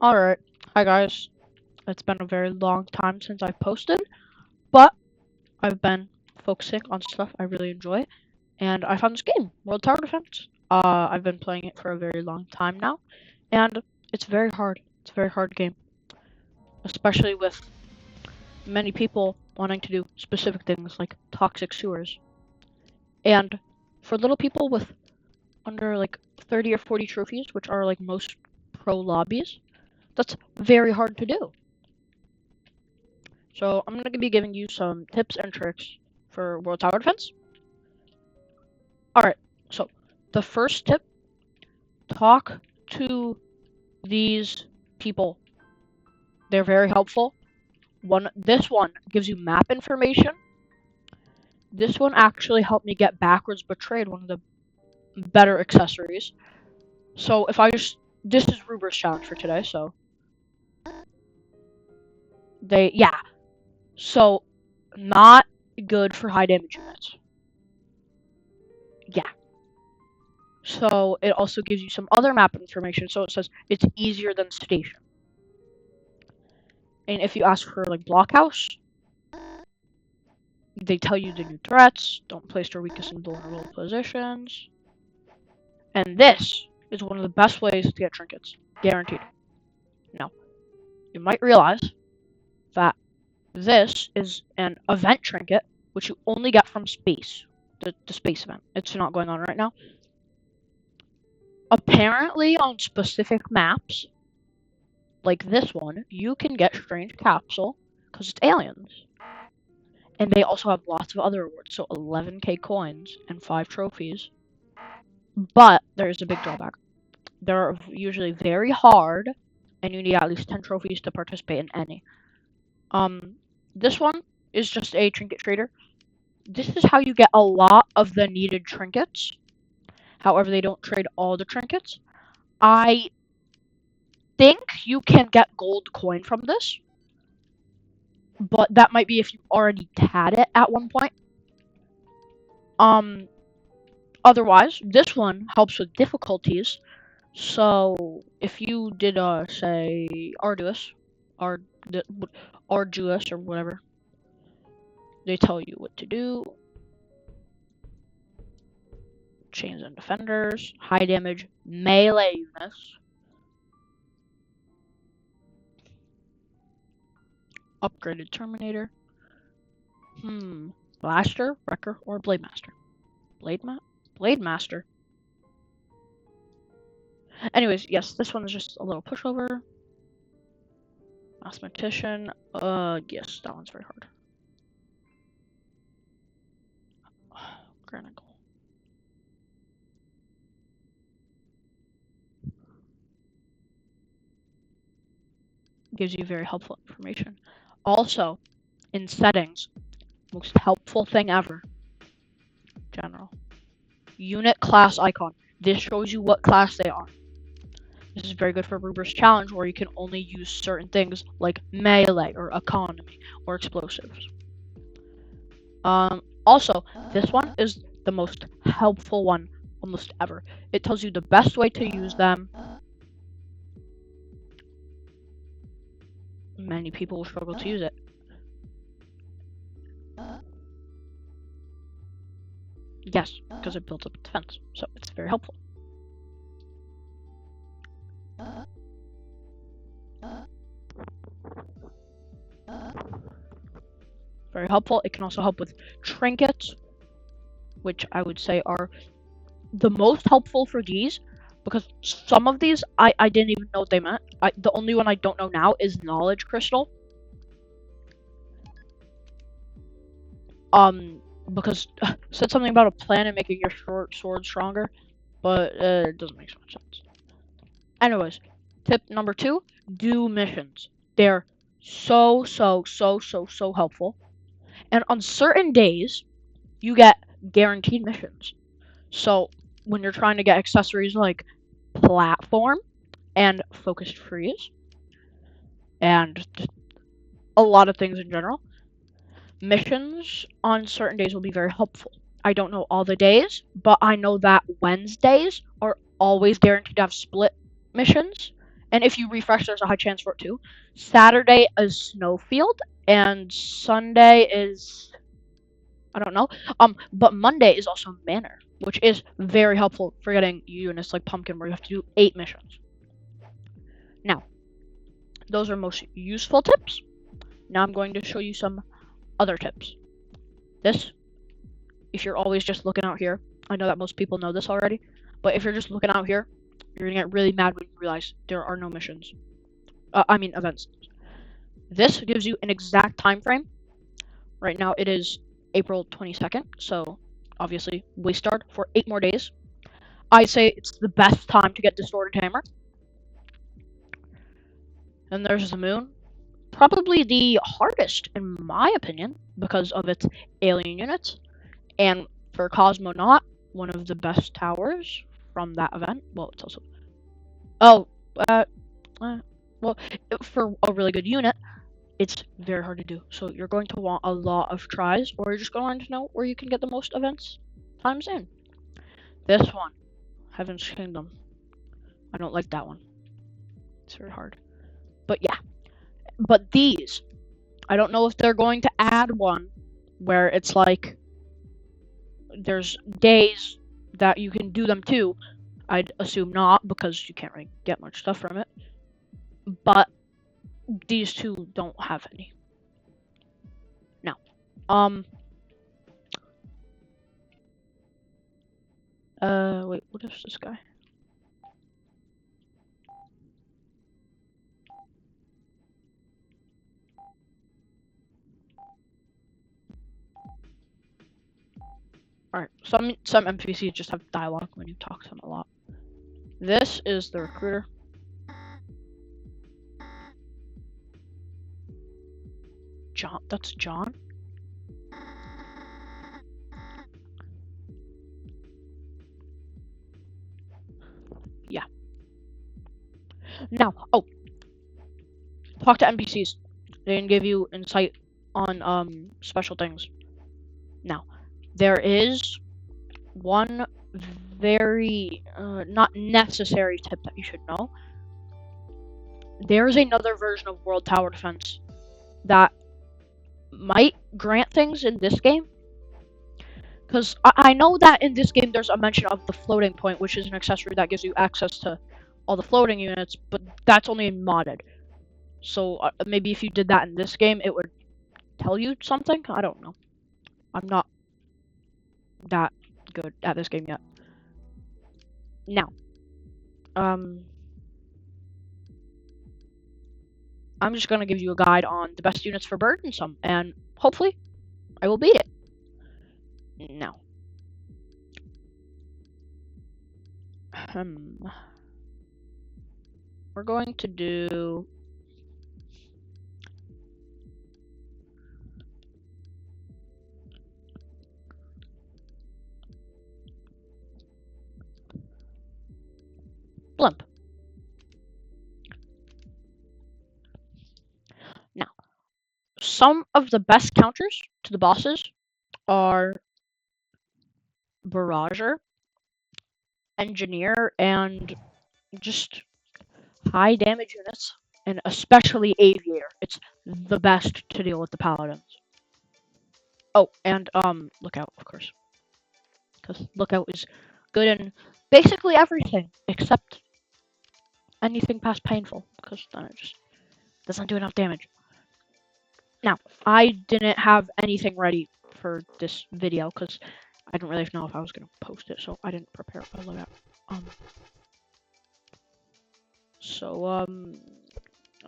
Alright, hi guys. It's been a very long time since I posted, but I've been focusing on stuff I really enjoy, and I found this game, World Tower Defense. I've been playing it for a very long time now, and it's very hard. It's a very hard game, especially with many people wanting to do specific things like toxic sewers. And for little people with under like 30 or 40 trophies, which are like most pro lobbies, that's very hard to do. So I'm going to be giving you some tips and tricks for World Tower Defense. Alright, so the first tip, talk to these people. They're very helpful. This one gives you map information. This one actually helped me get Backwards Betrayed, one of the better accessories. So if I just, this is Ruber's challenge for today, so so not good for high damage units. Yeah. So it also gives you some other map information. So it says it's easier than Station. And if you ask for like Blockhouse, they tell you the new threats. Don't place your weakest in vulnerable positions. And this is one of the best ways to get trinkets, guaranteed. Now, you might realize that this is an event trinket, which you only get from space, the space event. It's not going on right now. Apparently, on specific maps, like this one, you can get Strange Capsule because it's aliens. And they also have lots of other rewards, so 11k coins and 5 trophies. But there is a big drawback. They're usually very hard, and you need at least 10 trophies to participate in any. This one is just a trinket trader. This is how you get a lot of the needed trinkets. However, they don't trade all the trinkets. I think you can get gold coin from this, but that might be if you already had it at one point. Otherwise, this one helps with difficulties. So if you did say Arduous or whatever, they tell you what to do. Chains and defenders, high damage melee units, upgraded Terminator. Blaster, Wrecker, or Blade Master. Blade Master. Anyways, yes, this one is just a little pushover. Mathematician. Yes, that one's very hard. Granicle. Gives you very helpful information. Also, in settings, most helpful thing ever. General. Unit class icon. This shows you what class they are. This is very good for Ruber's challenge, where you can only use certain things like melee or economy or explosives. Also, this one is the most helpful one almost ever. It tells you the best way to use them. Many people will struggle to use it. Yes, because it builds up defense, so it's very helpful. Very helpful. It can also help with trinkets, which I would say are the most helpful for these, because some of these I didn't even know what they meant. The only one I don't know now is Knowledge Crystal. Because it said something about a plan and making your short sword stronger, but it doesn't make so much sense. Anyways, tip number 2, do missions. They're so helpful. And on certain days, you get guaranteed missions. So when you're trying to get accessories like platform and focused freeze, and a lot of things in general, missions on certain days will be very helpful. I don't know all the days, but I know that Wednesdays are always guaranteed to have split missions, And if you refresh, there's a high chance for it too. Saturday is Snowfield, and Sunday is, I don't know. But Monday is also Manor, which is very helpful for getting units like Pumpkin, where you have to do 8 missions. Now, those are most useful tips. Now I'm going to show you some other tips. This, if you're always just looking out here, I know that most people know this already, but if you're just looking out here, you're gonna get really mad when you realize there are no missions. Events. This gives you an exact time frame. Right now it is April 22nd, so obviously we start for 8 more days. I'd say it's the best time to get Distorted Hammer. And there's the moon. Probably the hardest, in my opinion, because of its alien units. And for Cosmonaut, one of the best towers from that event. Well, it's also... Oh, well, for a really good unit, it's very hard to do. So you're going to want a lot of tries, or you're just going to know where you can get the most events times in. This one, Heaven's Kingdom. I don't like that one. It's very hard. But yeah. But these, I don't know if they're going to add one where it's like there's days that you can do them too. I'd assume not, because you can't really get much stuff from it. But these two don't have any. Now, wait, what is this guy? Alright, some NPCs just have dialogue when you talk to them a lot. This is the recruiter. John, that's John? Yeah. Now, talk to NPCs. They can give you insight on special things. Now, there is one very not necessary tip that you should know. There's another version of World Tower Defense that might grant things in this game. Because I know that in this game there's a mention of the floating point, which is an accessory that gives you access to all the floating units, but that's only modded. So maybe if you did that in this game, it would tell you something? I don't know. I'm not that good at this game yet. Now, I'm just gonna give you a guide on the best units for Burdensome, and hopefully, I will beat it. Now, we're going to do Blimp. Now, some of the best counters to the bosses are Barrager, Engineer, and just high damage units, and especially Aviator. It's the best to deal with the Paladins. Oh, and Lookout, of course, because Lookout is good in basically everything except anything past Painful, because then it just doesn't do enough damage. Now, I didn't have anything ready for this video because I didn't really know if I was gonna post it, so I didn't prepare a Lookout. I'm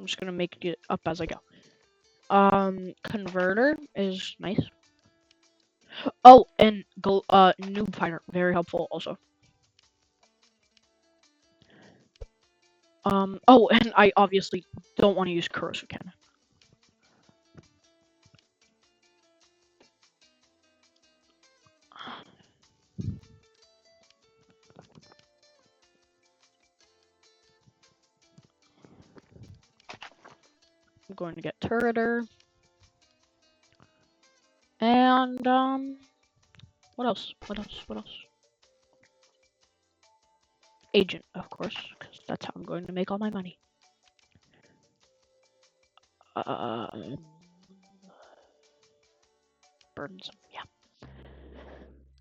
just gonna make it up as I go. Converter is nice. Oh, and Noob Finder, very helpful also. Oh, and I obviously don't want to use Corrosive Cannon. I'm going to get Turreter. And, what else? Agent, of course, because that's how I'm going to make all my money. Burdensome. Yeah.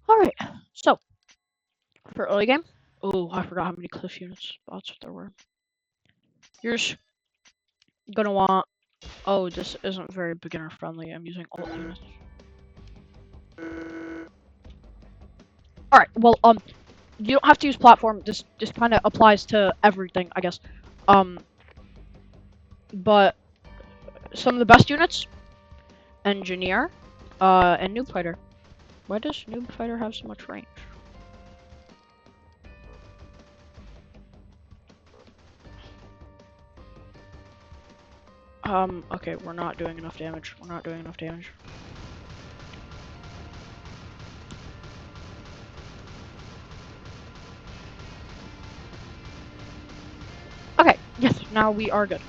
All right. So for early game. Oh, I forgot how many cliff unit spots there were. You're just gonna want. Oh, this isn't very beginner friendly. I'm using alt units. All right. Well, you don't have to use platform. This kind of applies to everything, I guess. But some of the best units: engineer, and noob fighter. Why does noob fighter have so much range? Okay, we're not doing enough damage. We're not doing enough damage. Okay, yes, now we are good.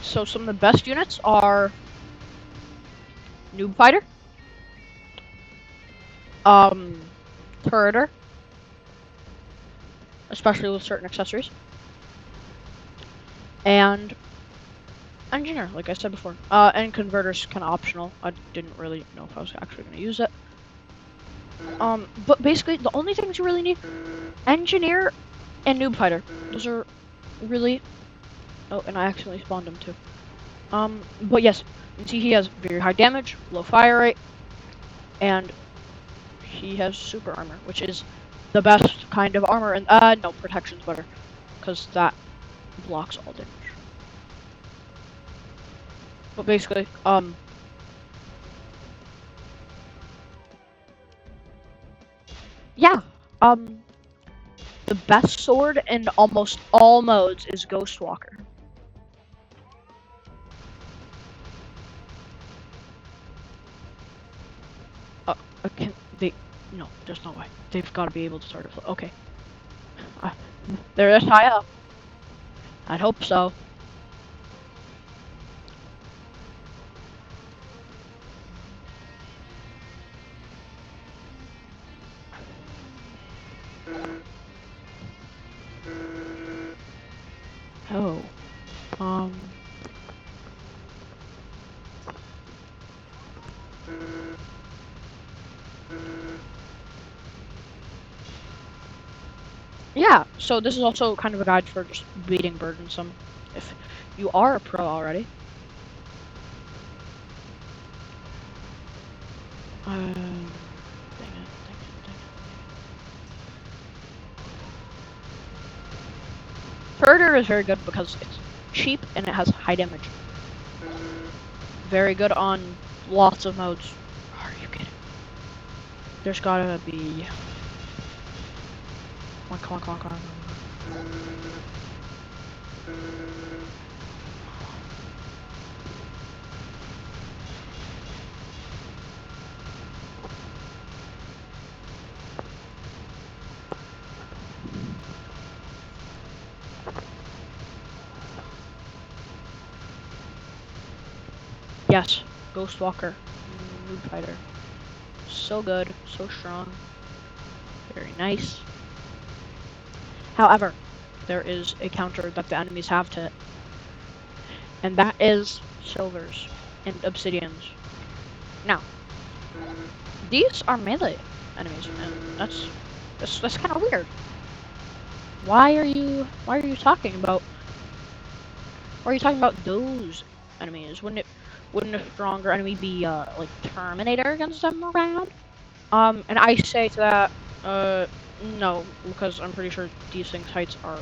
So some of the best units are noob fighter, turreter, especially with certain accessories, and engineer, like I said before. And converter's kind of optional. I didn't really know if I was actually going to use it. But basically, the only things you really need: engineer and noob fighter. Those are really. Oh, and I accidentally spawned him too. But yes, you can see he has very high damage, low fire rate, and he has super armor, which is the best kind of armor. And no, protection's better, because that blocks all damage. But basically, yeah, the best sword in almost all modes is Ghostwalker. Can they? No, there's no way. They've got to be able to start a okay. They're this high up. I'd hope so. Oh. Yeah, so this is also kind of a guide for just beating Burdensome, if you are a pro already. Dang it. Predator is very good because it's cheap and it has high damage. Very good on lots of modes. Are you kidding? There's gotta be... Come on. Yes, Ghostwalker, noob fighter. So good, so strong, very nice. However, there is a counter that the enemies have to it, and that is silvers and obsidians. Now, these are melee enemies, and that's kind of weird. Why are you talking about? Why are you talking about those enemies? Wouldn't a stronger enemy be like Terminator against them around? And I say to that, no, because I'm pretty sure these things' heights are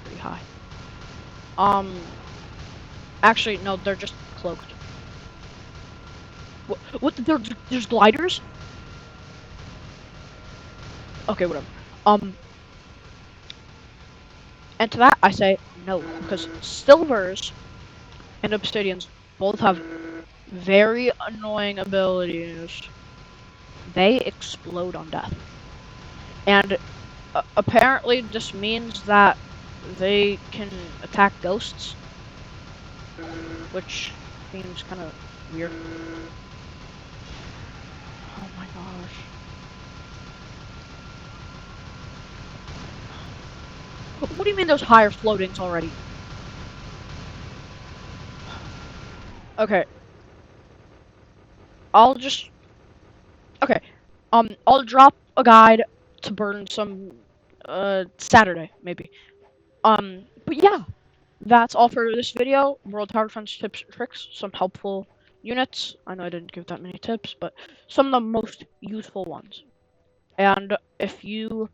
pretty high. Actually, no, they're just cloaked. What? There's gliders? Okay, whatever. And to that I say no, because silvers and obsidians both have very annoying abilities. They explode on death. And apparently this means that they can attack ghosts, which seems kind of weird. Oh my gosh. What do you mean those higher floatings already? Okay. I'll just okay. I'll drop a guide to burn some Saturday maybe. But yeah, that's all for this video. World Tower Defense tips and tricks, some helpful units. I know I didn't give that many tips, but some of the most useful ones. And if you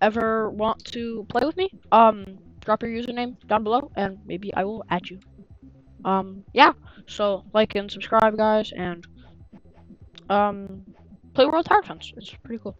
ever want to play with me, drop your username down below and maybe I will add you. Yeah. So like and subscribe guys and play World Tower Defense. It's pretty cool.